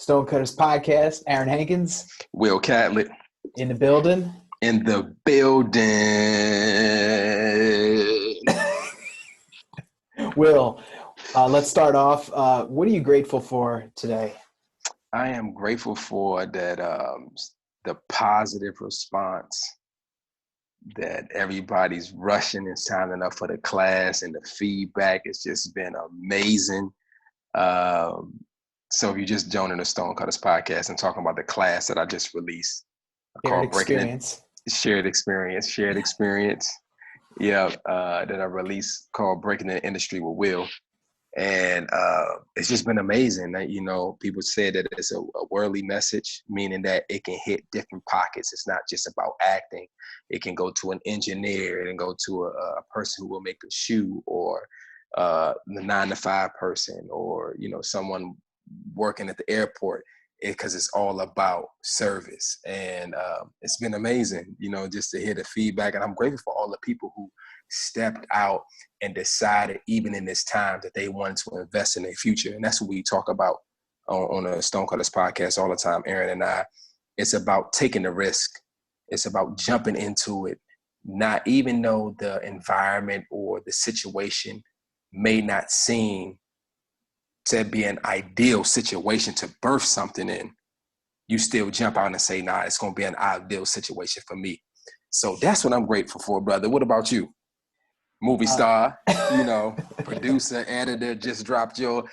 Stonecutters Podcast. Aaron Hankins Will Catlett in the building. in the building. Will, let's start off. What are you grateful for today? I am grateful for that the positive response that everybody's rushing and signing up for the class, and the feedback has just been amazing. So if you just joining the Stonecutters Podcast and talking about the class that I just released, Shared experience. Shared experience. Yeah, that I released called Breaking the Industry with Will. And it's just been amazing that, people said that it's a worldly message, meaning that it can hit different pockets. It's not just about acting. It can go to an engineer, it can go to a person who will make a shoe, or the 9-to-5 person, or, someone working at the airport, because it's all about service. And it's been amazing, just to hear the feedback. And I'm grateful for all the people who stepped out and decided, even in this time, that they wanted to invest in their future. And that's what we talk about on the Stonecutters Podcast all the time, Aaron and I. It's about taking the risk. It's about jumping into it, not even though the environment or the situation may not seem to be an ideal situation to birth something in. You still jump out and say, nah, it's going to be an ideal situation for me. So that's what I'm grateful for, brother. What about you? Movie star, producer, editor, just dropped your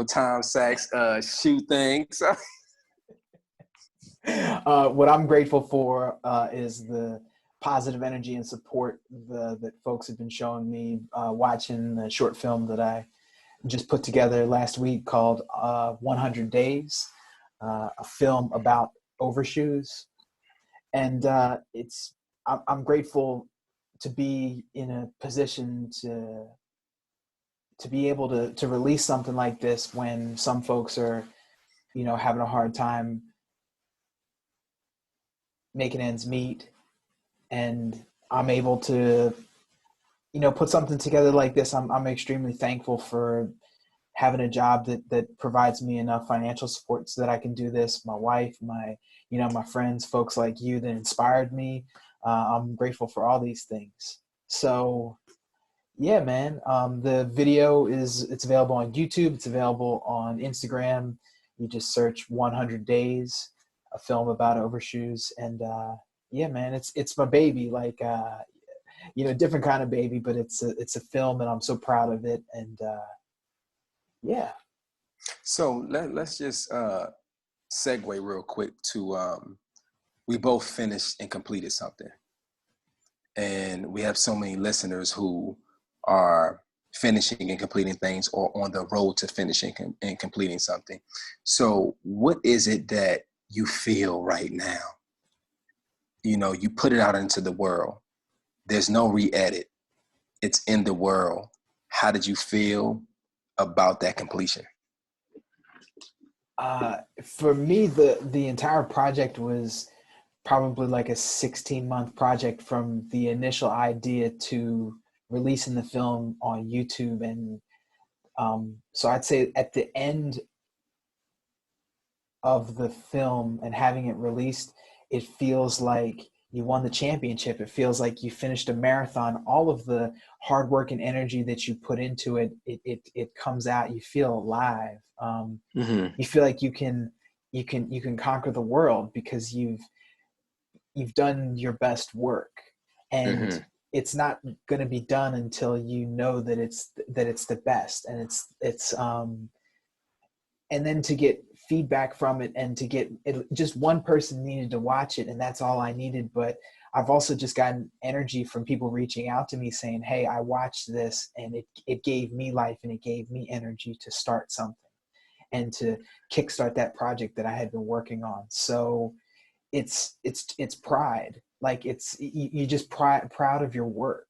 Tom Sachs shoe thing. So. What I'm grateful for is the positive energy and support that folks have been showing me watching the short film that I just put together last week called 100 Days, a film about overshoes. And I'm grateful to be in a position to be able to release something like this when some folks are, having a hard time making ends meet. And I'm able to, put something together like this. I'm extremely thankful for having a job that provides me enough financial support so that I can do this. My wife, my friends, folks like you that inspired me. I'm grateful for all these things. So yeah, man, the video it's available on YouTube. It's available on Instagram. You just search 100 Days, a film about overshoes. And yeah, man, it's my baby, like, different kind of baby, but it's a film, and I'm so proud of it. And yeah. So let's just segue real quick to we both finished and completed something. And we have so many listeners who are finishing and completing things, or on the road to finishing and completing something. So what is it that you feel right now? You put it out into the world. There's no re-edit. It's in the world. How did you feel about that completion? For me, the entire project was probably like a 16-month project, from the initial idea to releasing the film on YouTube. And so I'd say at the end of the film and having it released, it feels like you won the championship. It feels like you finished a marathon. All of the hard work and energy that you put into it, it comes out. You feel alive. You feel like you can conquer the world because you've done your best work, and it's not going to be done until you know that it's the best. And it's and then to get feedback from it, and to get it, just one person needed to watch it, and that's all I needed. But I've also just gotten energy from people reaching out to me saying, hey, I watched this, and it gave me life, and it gave me energy to start something and to kickstart that project that I had been working on. So it's pride. Like you just proud of your work.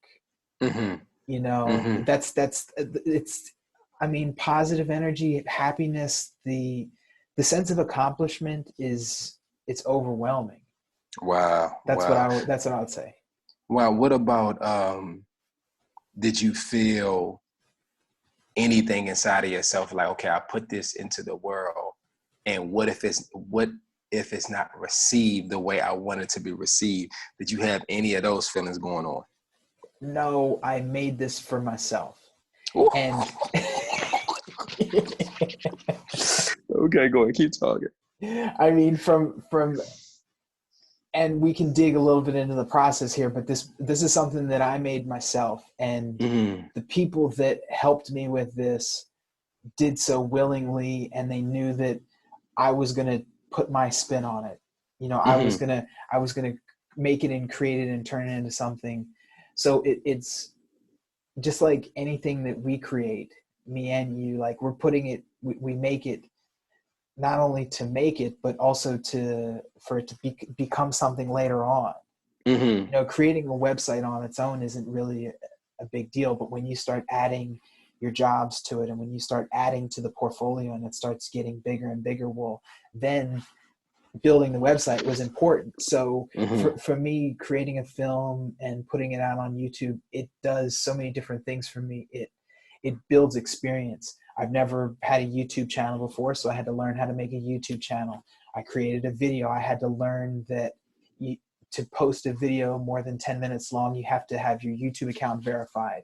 That's it's, positive energy, happiness, the sense of accomplishment it's overwhelming. Wow. That's what I would say. Wow. What about, did you feel anything inside of yourself like, okay, I put this into the world, And what if it's not received the way I want it to be received? Did you have any of those feelings going on? No, I made this for myself. Ooh. And okay, go ahead, keep talking. I mean, from and we can dig a little bit into the process here, but this is something that I made myself, and the people that helped me with this did so willingly, and they knew that I was going to put my spin on it. You know, I was going to make it and create it and turn it into something. So it's just like anything that we create, me and you, like we're putting it, we make it not only to make it, but also for it to become something later on. You know, creating a website on its own isn't really a big deal, but when you start adding your jobs to it, and when you start adding to the portfolio and it starts getting bigger and bigger, well, then building the website was important. So for me, creating a film and putting it out on YouTube, it does so many different things for me. It builds experience. I've never had a YouTube channel before, so I had to learn how to make a YouTube channel. I created a video. I had to learn that to post a video more than 10 minutes long, you have to have your YouTube account verified.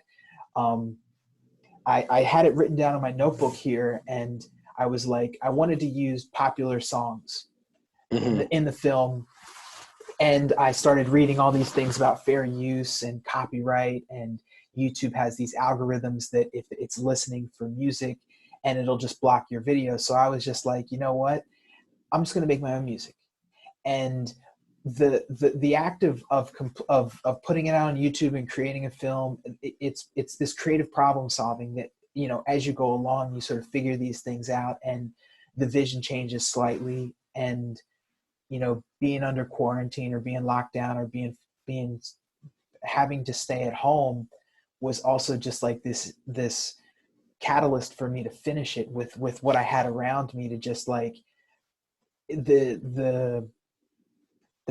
I had it written down in my notebook here, and I was like, I wanted to use popular songs in the film. And I started reading all these things about fair use and copyright, and YouTube has these algorithms that if it's listening for music, and it'll just block your video. So I was just like, you know what? I'm just going to make my own music. And the act of putting it out on YouTube and creating a film, it's this creative problem solving that, you know, as you go along, you sort of figure these things out, and the vision changes slightly. And, you know, being under quarantine or being locked down or being having to stay at home was also just like this catalyst for me to finish it with what I had around me, to just like the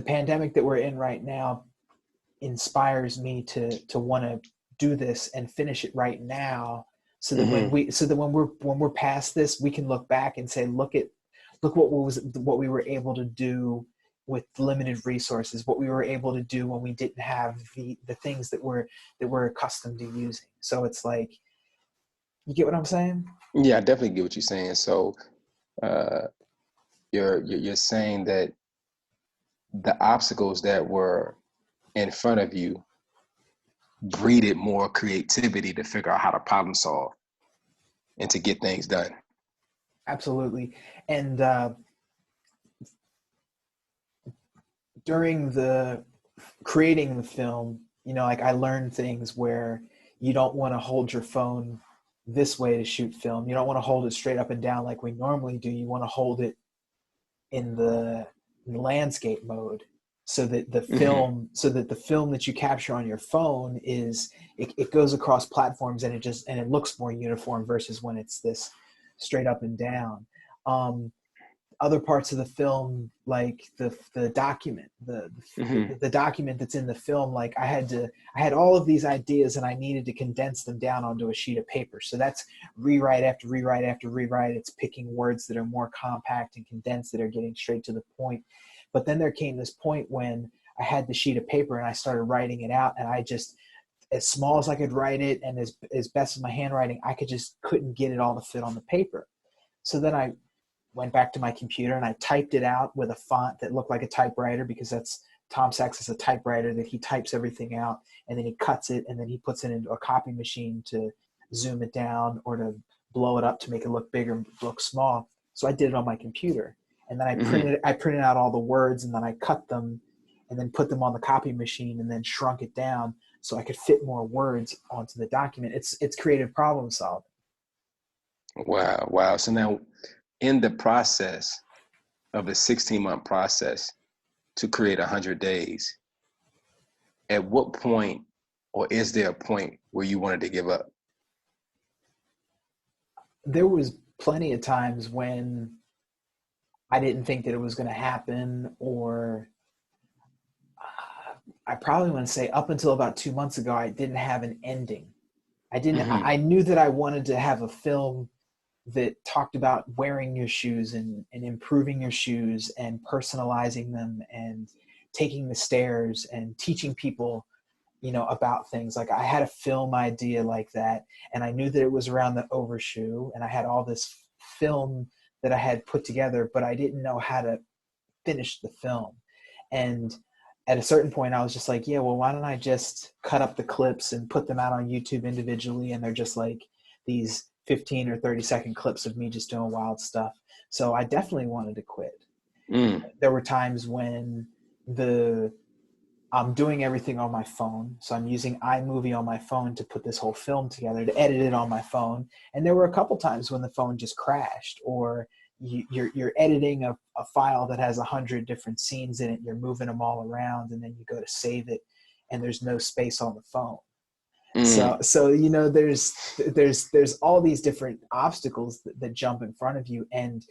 pandemic that we're in right now inspires me to want to do this and finish it right now, so that when we're past this, we can look back and say, look what we were able to do with limited resources, what we were able to do when we didn't have the things that we're accustomed to using. So it's like, you get what I'm saying? Yeah, I definitely get what you're saying. So you're saying that the obstacles that were in front of you breeded more creativity to figure out how to problem solve and to get things done. Absolutely. And during the creating the film, you know, like I learned things where you don't want to hold your phone this way to shoot film. You don't want to hold it straight up and down like we normally do. You want to hold it in the landscape mode, so that the film that you capture on your phone it goes across platforms, and it looks more uniform versus when it's this straight up and down. Other parts of the film, like the document, the document that's in the film, like I had all of these ideas, and I needed to condense them down onto a sheet of paper. So that's rewrite after rewrite after rewrite. It's picking words that are more compact and condensed, that are getting straight to the point. But then there came this point when I had the sheet of paper and I started writing it out, and I just, as small as I could write it and as best as my handwriting, I couldn't get it all to fit on the paper. So then I went back to my computer and I typed it out with a font that looked like a typewriter, because Tom Sachs is a typewriter that he types everything out, and then he cuts it, and then he puts it into a copy machine to zoom it down or to blow it up to make it look bigger, look small. So I did it on my computer, and then I printed out all the words, and then I cut them and then put them on the copy machine, and then shrunk it down so I could fit more words onto the document. It's creative problem solving. Wow. So now, in the process of the 16-month process to create 100 days, at what point, or is there a point where you wanted to give up? There was plenty of times when I didn't think that it was going to happen, or I probably want to say up until about 2 months ago, I didn't have an ending. I knew that I wanted to have a film that talked about wearing your shoes and improving your shoes and personalizing them and taking the stairs and teaching people, about things. Like I had a film idea like that, and I knew that it was around the overshoe, and I had all this film that I had put together, but I didn't know how to finish the film. And at a certain point I was just like, yeah, well, why don't I just cut up the clips and put them out on YouTube individually, and they're just like these 15 or 30-second clips of me just doing wild stuff. So I definitely wanted to quit. There were times when I'm doing everything on my phone. So I'm using iMovie on my phone to put this whole film together, to edit it on my phone. And there were a couple times when the phone just crashed, or you're editing a file that has 100 different scenes in it. You're moving them all around, and then you go to save it, and there's no space on the phone. So there's all these different obstacles that jump in front of you. And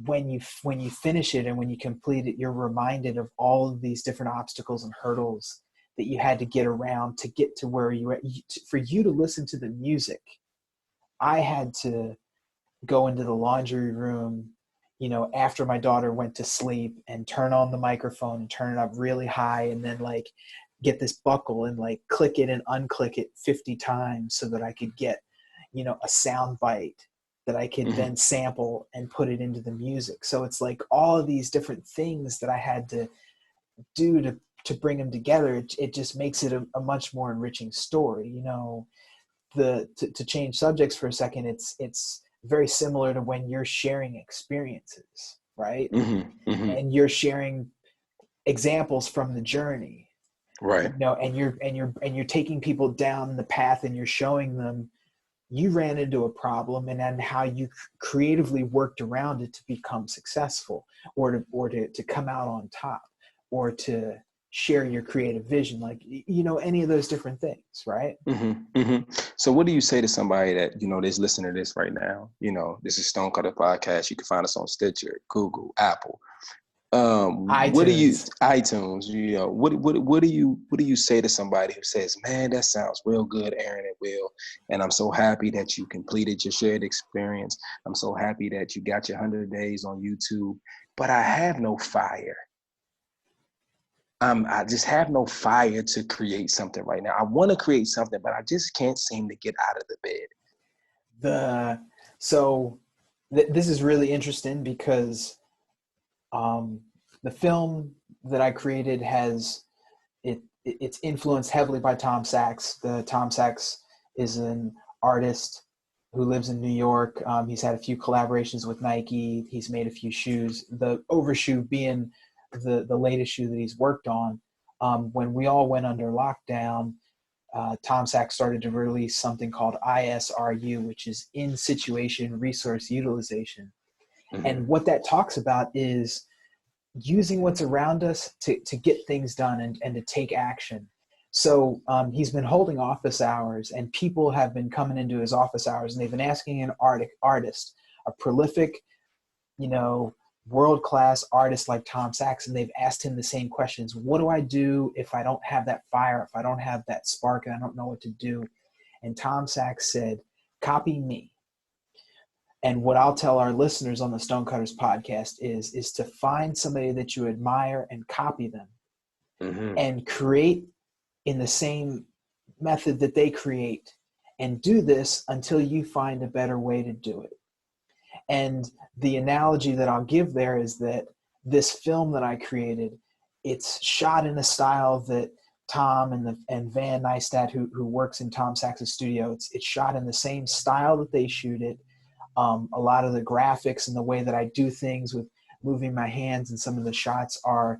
when you finish it and when you complete it, you're reminded of all of these different obstacles and hurdles that you had to get around to get to where you were. For you to listen to the music, I had to go into the laundry room, after my daughter went to sleep, and turn on the microphone and turn it up really high, and then like get this buckle and like click it and unclick it 50 times so that I could get, a sound bite that I could then sample and put it into the music. So it's like all of these different things that I had to do to bring them together. It just makes it a much more enriching story. To change subjects for a second, it's very similar to when you're sharing experiences, right? And you're sharing examples from the journey, right? And you're taking people down the path, and you're showing them you ran into a problem and then how you creatively worked around it to become successful, or to come out on top, or to share your creative vision, like, any of those different things, right? So what do you say to somebody that, is listening to this right now? This is Stonecutters Podcast. You can find us on Stitcher, Google, Apple. iTunes. What do you iTunes? What do you say to somebody who says, "Man, that sounds real good, Aaron and Will, and I'm so happy that you completed your shared experience. I'm so happy that you got your 100 days on YouTube, but I have no fire. I just have no fire to create something right now. I want to create something, but I just can't seem to get out of the bed." This is really interesting because the film that I created it's influenced heavily by Tom Sachs. Tom Sachs is an artist who lives in New York. He's had a few collaborations with Nike. He's made a few shoes, the overshoe being the latest shoe that he's worked on. When we all went under lockdown, Tom Sachs started to release something called ISRU, which is in situation resource utilization. And what that talks about is using what's around us to get things done and to take action. So he's been holding office hours, and people have been coming into his office hours, and they've been asking an artist, a prolific, world-class artist like Tom Sachs, and they've asked him the same questions. What do I do if I don't have that fire, if I don't have that spark, and I don't know what to do? And Tom Sachs said, copy me. And what I'll tell our listeners on the Stonecutters podcast is to find somebody that you admire and copy them and create in the same method that they create, and do this until you find a better way to do it. And the analogy that I'll give there is that this film that I created, it's shot in a style that Tom and Van Neistat, who works in Tom Sachs' studio, it's shot in the same style that they shoot it. A lot of the graphics and the way that I do things with moving my hands and some of the shots are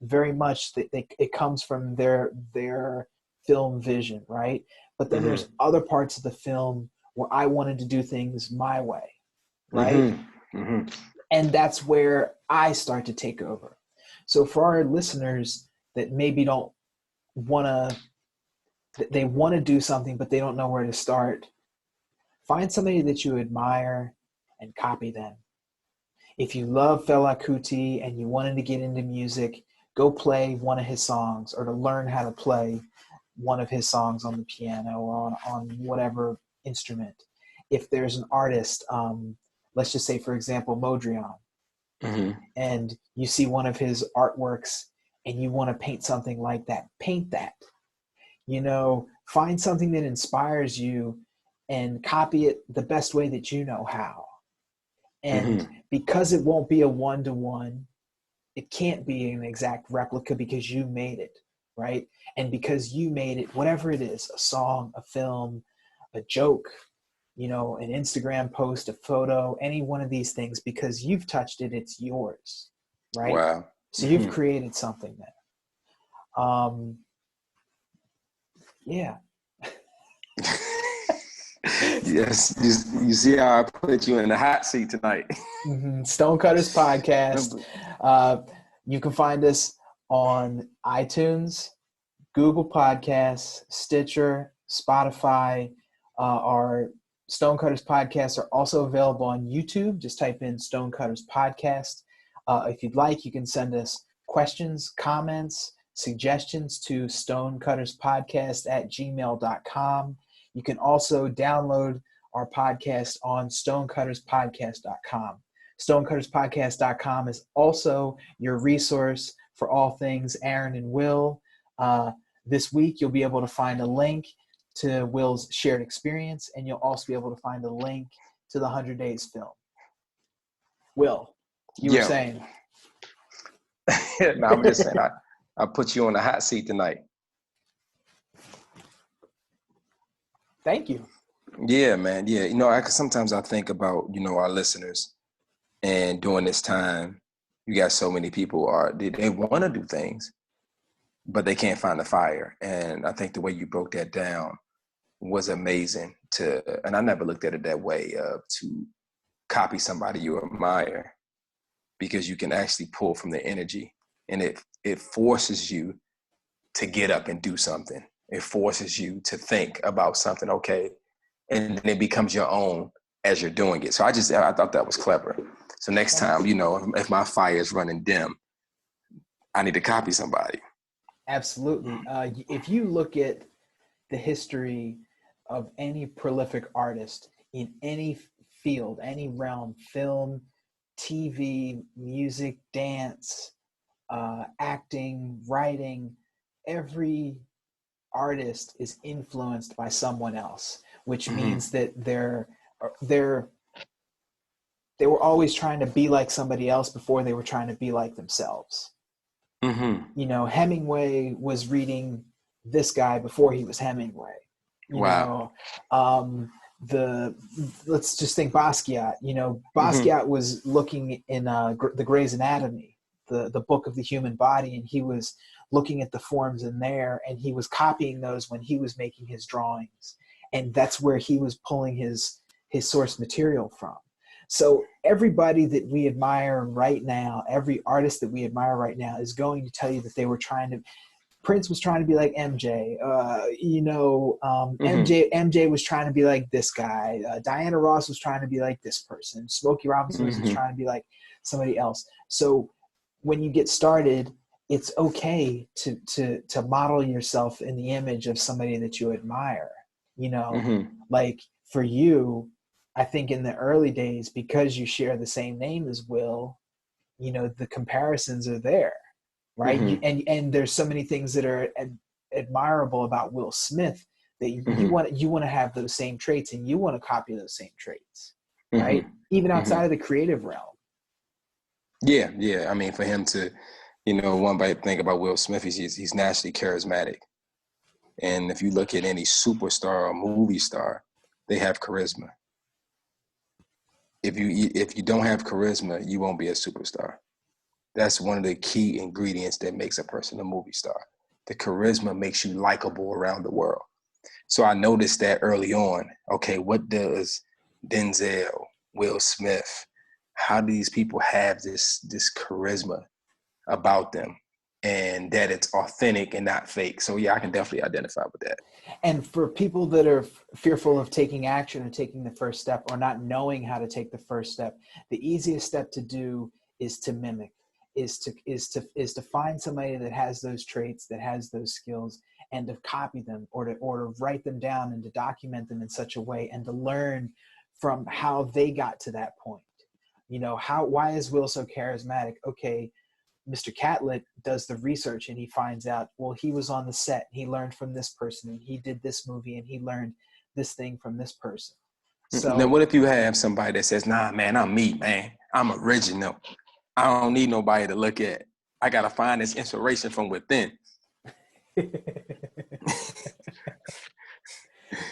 very much it comes from their film vision, right? But then there's other parts of the film where I wanted to do things my way, right? And that's where I start to take over. So for our listeners that maybe don't they want to do something, but they don't know where to start, find somebody that you admire and copy them. If you love Fela Kuti and you wanted to get into music, go play one of his songs, or to learn how to play one of his songs on the piano or on whatever instrument. if there's an artist, let's just say, for example, Modrian, and you see one of his artworks and you want to paint something like that, paint that. Find something that inspires you and copy it the best way that you know how. And because it won't be a one-to-one, it can't be an exact replica because you made it, right? And because you made it, whatever it is, a song, a film, a joke, an Instagram post, a photo, any one of these things, because you've touched it, it's yours, right? Wow. So you've created something there. Yeah. Yes, you see how I put you in the hot seat tonight. Stonecutters Podcast. You can find us on iTunes, Google Podcasts, Stitcher, Spotify. Our Stonecutters Podcasts are also available on YouTube. Just type in Stonecutters Podcast. If you'd like, you can send us questions, comments, suggestions to stonecutterspodcast@gmail.com. You can also download our podcast on stonecutterspodcast.com. Stonecutterspodcast.com is also your resource for all things Aaron and Will. This week, you'll be able to find a link to Will's shared experience, and you'll also be able to find a link to the 100 Days film. Will, you were saying? No, I'm just saying, I put you on the hot seat tonight. Thank you. Yeah, man. Yeah. Sometimes I think about, our listeners, and during this time, you got so many people they want to do things, but they can't find the fire. And I think the way you broke that down was amazing and I never looked at it that way, to copy somebody you admire, because you can actually pull from the energy, and it forces you to get up and do something. It forces you to think about something, okay, and then it becomes your own as you're doing it. So I thought that was clever. So next time, if my fire is running dim, I need to copy somebody. Absolutely. If you look at the history of any prolific artist in any field, any realm, film, TV, music, dance, acting, writing, every artist is influenced by someone else, which means that they were always trying to be like somebody else before they were trying to be like themselves. Hemingway was reading this guy before he was Hemingway. Let's just think Basquiat. Basquiat was looking in the Gray's Anatomy, the book of the human body, and he was looking at the forms in there, and he was copying those when he was making his drawings, and that's where he was pulling his source material from. So everybody that we admire right now, every artist that we admire right now, is going to tell you that they were Prince was trying to be like MJ. MJ was trying to be like this guy. Diana Ross was trying to be like this person. Smokey Robinson was trying to be like somebody else. So when you get started, it's okay to model yourself in the image of somebody that you admire. Like for you, I think in the early days, because you share the same name as Will, the comparisons are there. Right. And there's so many things that are admirable about Will Smith that you want to have those same traits, and you want to copy those same traits, right? Even outside of the creative realm. Yeah. Yeah. I mean, for him to, one thing about Will Smith is he's naturally charismatic. And if you look at any superstar or movie star, they have charisma. If you don't have charisma, you won't be a superstar. That's one of the key ingredients that makes a person a movie star. The charisma makes you likable around the world. So I noticed that early on. Okay, what does Denzel, Will Smith, how do these people have this charisma about them, and that it's authentic and not fake? So yeah, I can definitely identify with that. And for people that are fearful of taking action or taking the first step, or not knowing how to take the first step, the easiest step to do is to mimic. Is to find somebody that has those traits, that has those skills, and to copy them, or to write them down and to document them in such a way, and to learn from how they got to that point. You know, why is Will so charismatic? Okay, Mr. Catlett does the research and he finds out, well, he was on the set, he learned from this person, and he did this movie and he learned this thing from this person. So then what if you have somebody that says, nah, man, I'm me, man. I'm original. I don't need nobody to look at. I got to find this inspiration from within.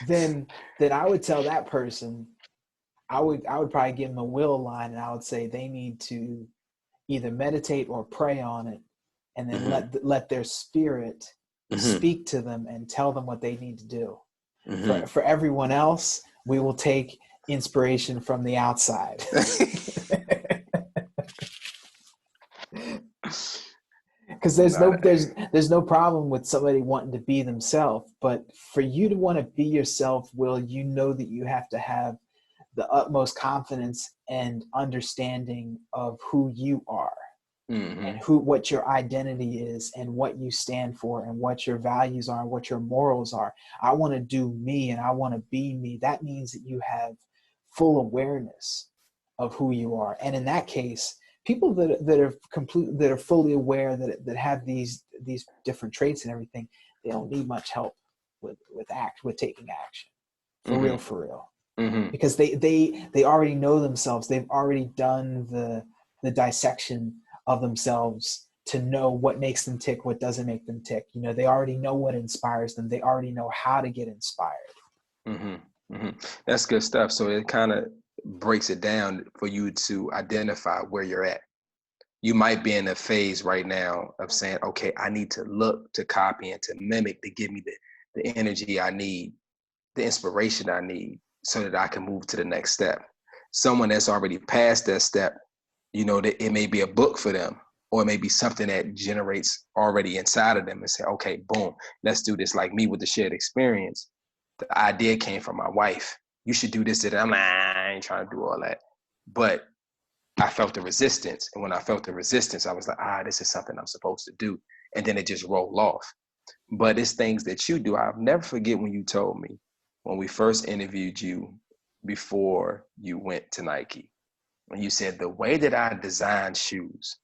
then I would tell that person, I would probably give them a will line, and I would say they need to either meditate or pray on it, and then let their spirit speak to them and tell them what they need to do. For everyone else, we will take inspiration from the outside. Because there's no problem with somebody wanting to be themselves, but for you to want to be yourself, Will, you know that you have to have the utmost confidence and understanding of who you are, and what your identity is, and what you stand for, and what your values are, and what your morals are. I want to do me, and I want to be me. That means that you have full awareness of who you are. And in that case, people that are fully aware, that have these different traits and everything, they don't need much help with taking action. For real. Because they already know themselves. They've already done the dissection of themselves to know what makes them tick, what doesn't make them tick. You know, they already know what inspires them. They already know how to get inspired. That's good stuff. So it kind of breaks it down for you to identify where you're at. You might be in a phase right now of saying, okay, I need to look to copy and to mimic to give me the energy I need, the inspiration I need, so that I can move to the next step. Someone that's already past that step, you know, that it may be a book for them, or it may be something that generates already inside of them and say, okay, boom, let's do this. Like me with the shared experience. The idea came from my wife. You should do this. I'm like, I ain't trying to do all that. But I felt the resistance. And when I felt the resistance, I was like, this is something I'm supposed to do. And then it just rolled off. But it's things that you do. I'll never forget when you told me, when we first interviewed you before you went to Nike, when you said the way that I design shoes,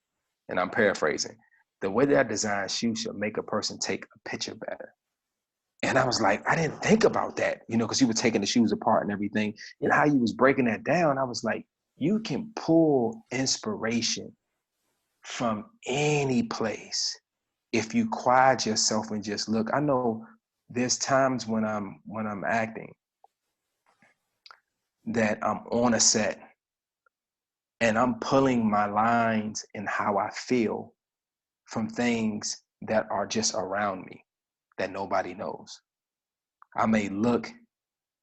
and I'm paraphrasing, the way that I design shoes should make a person take a picture better. And I was like, I didn't think about that, you know, because you were taking the shoes apart and everything, and how you was breaking that down. I was like, you can pull inspiration from any place if you quiet yourself and just look. I know there's times when I'm acting that I'm on a set and I'm pulling my lines and how I feel from things that are just around me that nobody knows. I may look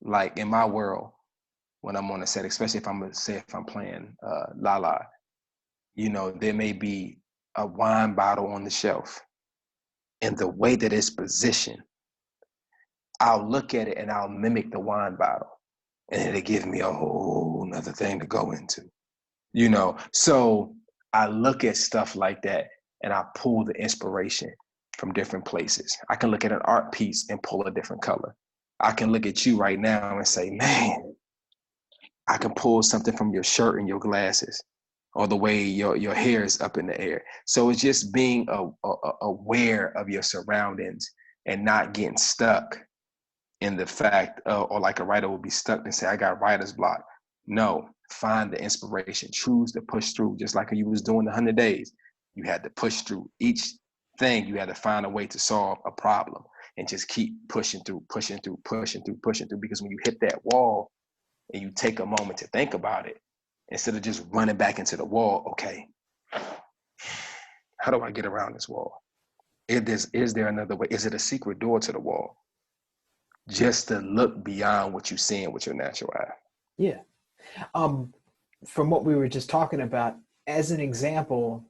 like, in my world, when I'm on a set, especially if I'm playing La, you know, there may be a wine bottle on the shelf, and the way that it's positioned, I'll look at it and I'll mimic the wine bottle, and it'll give me a whole nother thing to go into, you know. So I look at stuff like that and I pull the inspiration from different places. I can look at an art piece and pull a different color. I can look at you right now and say, man, I can pull something from your shirt and your glasses, or the way your hair is up in the air. So it's just being aware of your surroundings and not getting stuck in the fact, or like a writer will be stuck and say, I got writer's block. No, find the inspiration, choose to push through, just like you was doing the 100 days. You had to push through each thing. You had to find a way to solve a problem and just keep pushing through, because when you hit that wall and you take a moment to think about it, instead of just running back into the wall, okay, how do I get around this wall? Is there another way? Is it a secret door to the wall? Just to look beyond what you're seeing with your natural eye. Yeah. From what we were just talking about, as an example,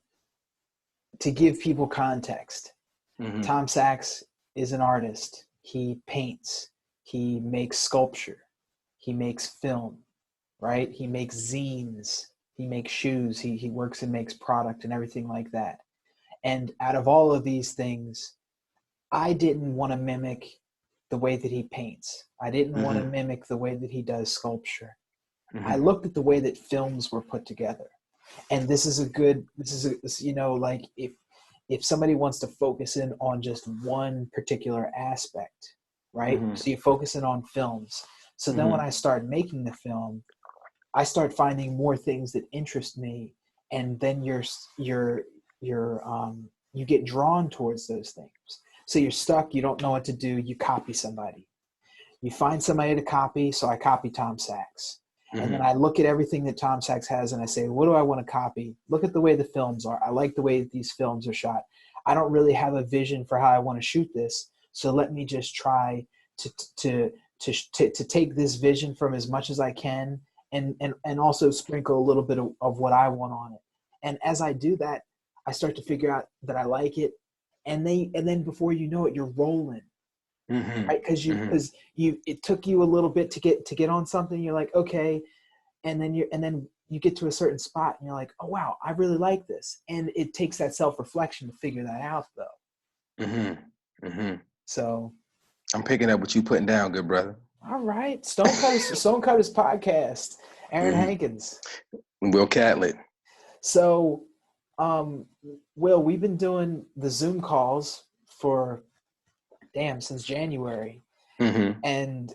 to give people context, Tom Sachs is an artist. He paints, he makes sculpture, he makes film, right? He makes zines, he makes shoes, he works and makes product and everything like that. And out of all of these things, I didn't want to mimic the way that he paints. I didn't want to mimic the way that he does sculpture. I looked at the way that films were put together. And like if somebody wants to focus in on just one particular aspect, right? So you focus in on films. So then when I start making the film, I start finding more things that interest me, and then you get drawn towards those things. So you're stuck, you don't know what to do, you copy somebody. You find somebody to copy, so I copy Tom Sachs. And then I look at everything that Tom Sachs has and I say, what do I want to copy? Look at the way the films are. I like the way that these films are shot. I don't really have a vision for how I want to shoot this. So let me just try to take this vision from as much as I can and also sprinkle a little bit of what I want on it. And as I do that, I start to figure out that I like it. And then before you know it, you're rolling. Right? Because it took you a little bit to get on something. You're like, okay. And then you get to a certain spot and you're like, oh wow, I really like this. And it takes that self-reflection to figure that out though. So I'm picking up what you putting down, good brother. All right. Stonecutters Podcast. Aaron Hankins. Will Catlett. So, Will, we've been doing the Zoom calls for since January. And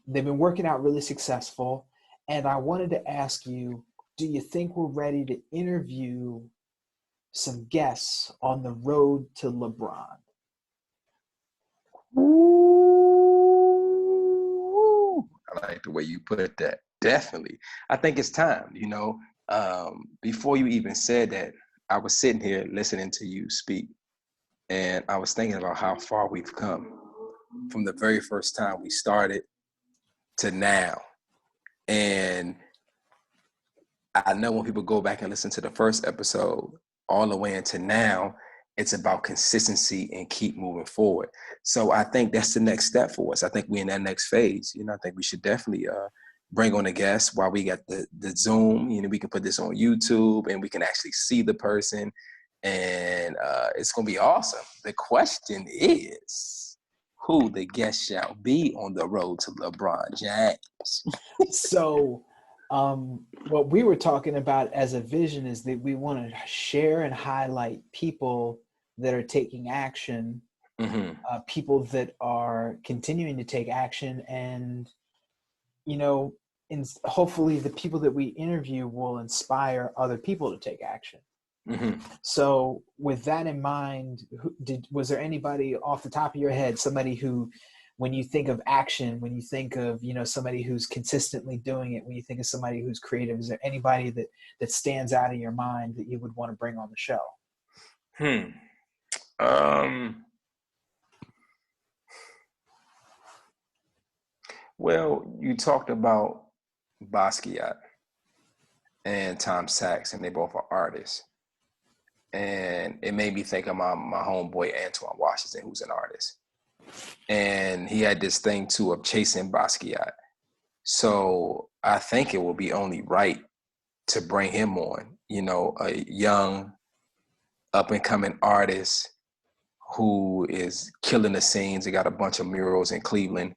they've been working out really successful. And I wanted to ask you, do you think we're ready to interview some guests on the road to LeBron? Ooh, I like the way you put that. Definitely. I think it's time, before you even said that, I was sitting here listening to you speak. And I was thinking about how far we've come from the very first time we started to now. And I know when people go back and listen to the first episode all the way into now, it's about consistency and keep moving forward. So I think that's the next step for us. I think we're in that next phase. I think we should definitely bring on a guest while we got the Zoom. We can put this on YouTube and we can actually see the person. And it's going to be awesome. The question is, who the guest shall be on the road to LeBron James? So what we were talking about as a vision is that we want to share and highlight people that are taking action, people that are continuing to take action, and, hopefully the people that we interview will inspire other people to take action. So with that in mind, was there anybody off the top of your head, somebody who, when you think of action, when you think of, somebody who's consistently doing it, when you think of somebody who's creative, is there anybody that stands out in your mind that you would want to bring on the show? Well, you talked about Basquiat and Tom Sachs, and they both are artists. And it made me think of my homeboy, Antoine Washington, who's an artist. And he had this thing, too, of chasing Basquiat. So I think it will be only right to bring him on, a young, up-and-coming artist who is killing the scenes. He got a bunch of murals in Cleveland.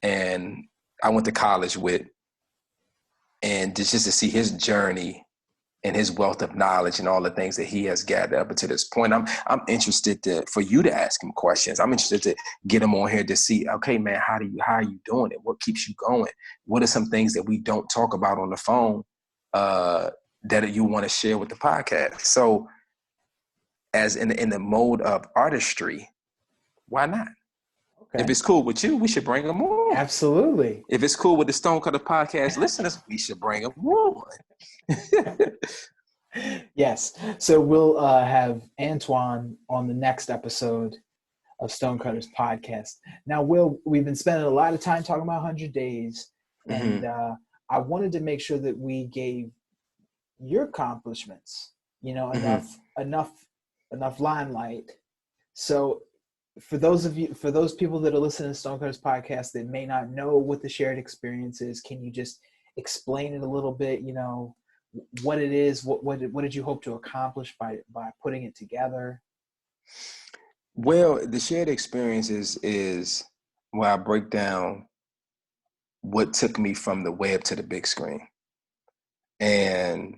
And I went to college with. And just to see his journey and his wealth of knowledge and all the things that he has gathered up until this point. I'm interested for you to ask him questions. I'm interested to get him on here to see, okay, man, how are you doing it? What keeps you going? What are some things that we don't talk about on the phone that you want to share with the podcast? So as in the mode of artistry, why not? Okay. If it's cool with you, we should bring them on. Absolutely. If it's cool with the Stonecutters Podcast listeners, we should bring them on. Yes. So we'll have Antoine on the next episode of Stonecutters Podcast. Now, Will, we've been spending a lot of time talking about 100 Days, and I wanted to make sure that we gave your accomplishments, enough limelight. So for those people that are listening to Stonecutters Podcast that may not know what the shared experience is, can you just explain it a little bit? What it is, what did you hope to accomplish by putting it together? Well, the shared experience is where I break down what took me from the web to the big screen. And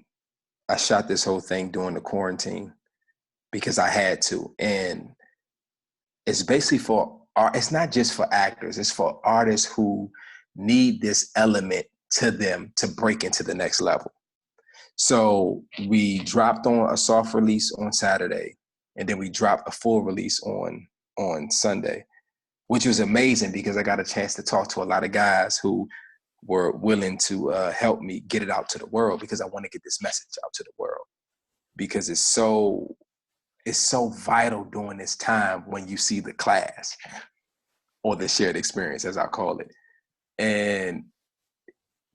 I shot this whole thing during the quarantine because I had to. And it's basically for art. It's not just for actors. It's for artists who need this element to them to break into the next level. So we dropped on a soft release on Saturday, and then we dropped a full release on Sunday, which was amazing because I got a chance to talk to a lot of guys who were willing to help me get it out to the world, because I want to get this message out to the world, because it's so vital during this time when you see the class, or the shared experience, as I call it. And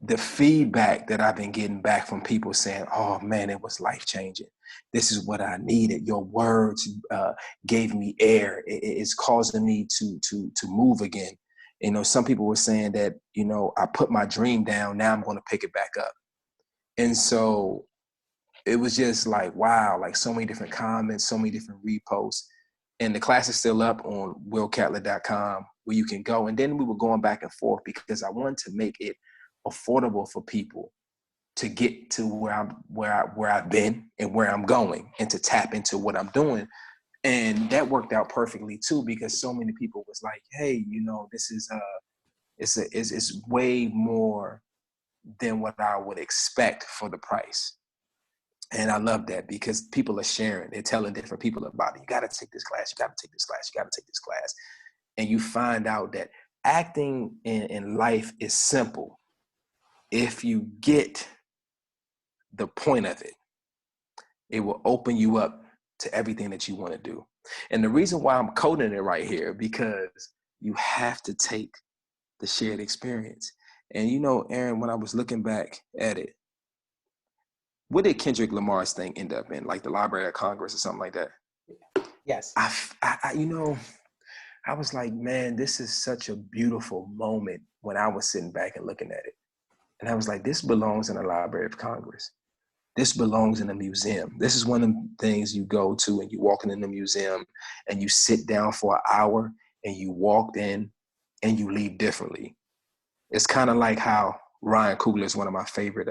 the feedback that I've been getting back from people saying, oh man, it was life-changing. This is what I needed. Your words gave me air. It's causing me to move again. You know, some people were saying that, you know, I put my dream down, now I'm going to pick it back up. And so it was just like, wow, like so many different comments, so many different reposts. And the class is still up on willcatlett.com, where you can go. And then we were going back and forth because I wanted to make it affordable for people to get to where I've been and where I'm going, and to tap into what I'm doing. And that worked out perfectly too, because so many people was like, hey, you know, this is it's way more than what I would expect for the price. And I love that, because people are sharing, they're telling different people about it. You got to take this class, you got to take this class, you got to take this class. And you find out that acting in life is simple if you get the point of it. It will open you up to everything that you want to do. And the reason why I'm coding it right here, because you have to take the shared experience. And you know, Aaron, when I was looking back at it, what did Kendrick Lamar's thing end up in? Like the Library of Congress or something like that? Yes. I you know, I was like, man, this is such a beautiful moment when I was sitting back and looking at it. And I was like, this belongs in the Library of Congress. This belongs in a museum. This is one of the things you go to and you walk in the museum and you sit down for an hour and you walked in and you leave differently. It's kind of like how Ryan Coogler is one of my favorite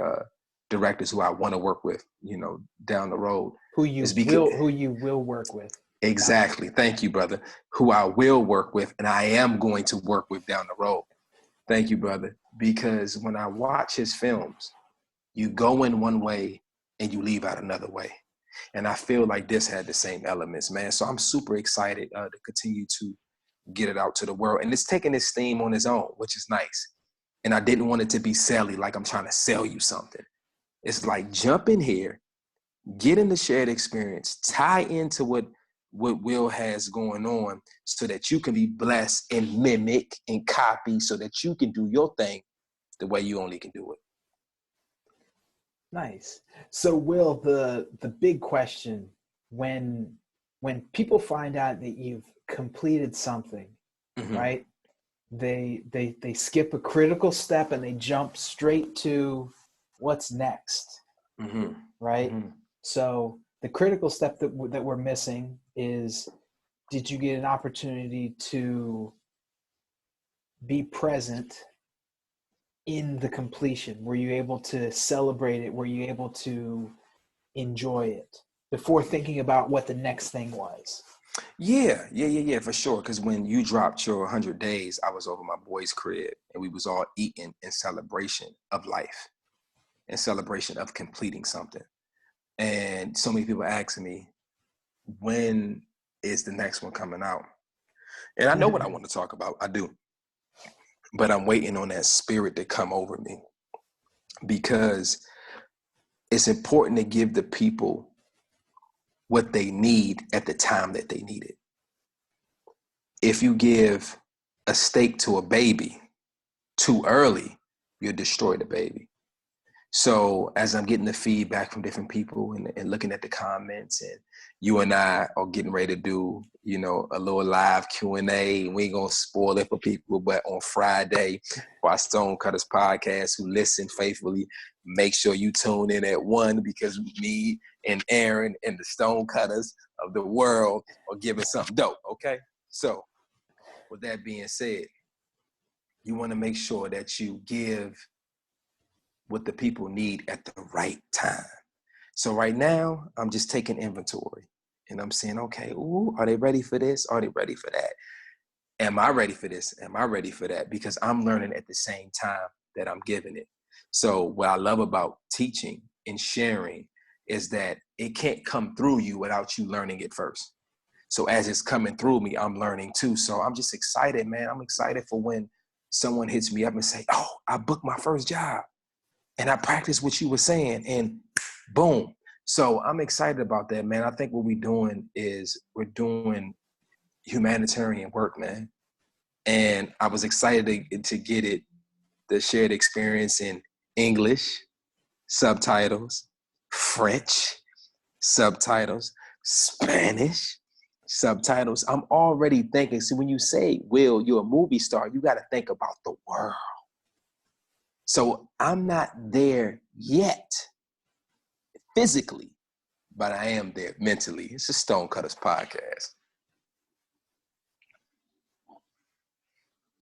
directors who I want to work with, you know, down the road. Who you will work with. Exactly. Thank you, brother. Who I will work with, and I am going to work with down the road. Thank you, brother. Because when I watch his films, you go in one way and you leave out another way. And I feel like this had the same elements, man. So I'm super excited to continue to get it out to the world. And it's taking its theme on its own, which is nice. And I didn't want it to be selly, like I'm trying to sell you something. It's like, jump in here, get in the shared experience, tie into what Will has going on, so that you can be blessed and mimic and copy, so that you can do your thing the way you only can do it. Nice. So Will, the big question, when people find out that you've completed something, mm-hmm. right? They skip a critical step and they jump straight to what's next, mm-hmm. right? Mm-hmm. So the critical step that we're missing is, did you get an opportunity to be present in the completion? Were you able to celebrate it? Were you able to enjoy it before thinking about what the next thing was? Yeah, for sure. Because when you dropped your 100 days, I was over my boy's crib and we was all eating in celebration of life, in celebration of completing something. And so many people asking me, when is the next one coming out? And I know what I want to talk about. I do. But I'm waiting on that spirit to come over me, because it's important to give the people what they need at the time that they need it. If you give a steak to a baby too early, you'll destroy the baby. So as I'm getting the feedback from different people and looking at the comments, and you and I are getting ready to do, you know, a little live Q&A. We ain't going to spoil it for people, but on Friday for our Stonecutters Podcast, who listen faithfully, make sure you tune in at 1, because me and Aaron and the Stonecutters of the world are giving something dope, okay? So with that being said, you want to make sure that you give what the people need at the right time. So right now, I'm just taking inventory and I'm saying, okay, ooh, are they ready for this? Are they ready for that? Am I ready for this? Am I ready for that? Because I'm learning at the same time that I'm giving it. So what I love about teaching and sharing is that it can't come through you without you learning it first. So as it's coming through me, I'm learning too. So I'm just excited, man. I'm excited for when someone hits me up and say, oh, I booked my first job and I practiced what you were saying and boom. So I'm excited about that, man. I think what we're doing is we're doing humanitarian work, man. And I was excited to get it, the shared experience in English, subtitles, French, subtitles, Spanish, subtitles. I'm already thinking, see, when you say, Will, you're a movie star, you got to think about the world. So I'm not there yet physically, but I am there mentally. It's a Stonecutters Podcast.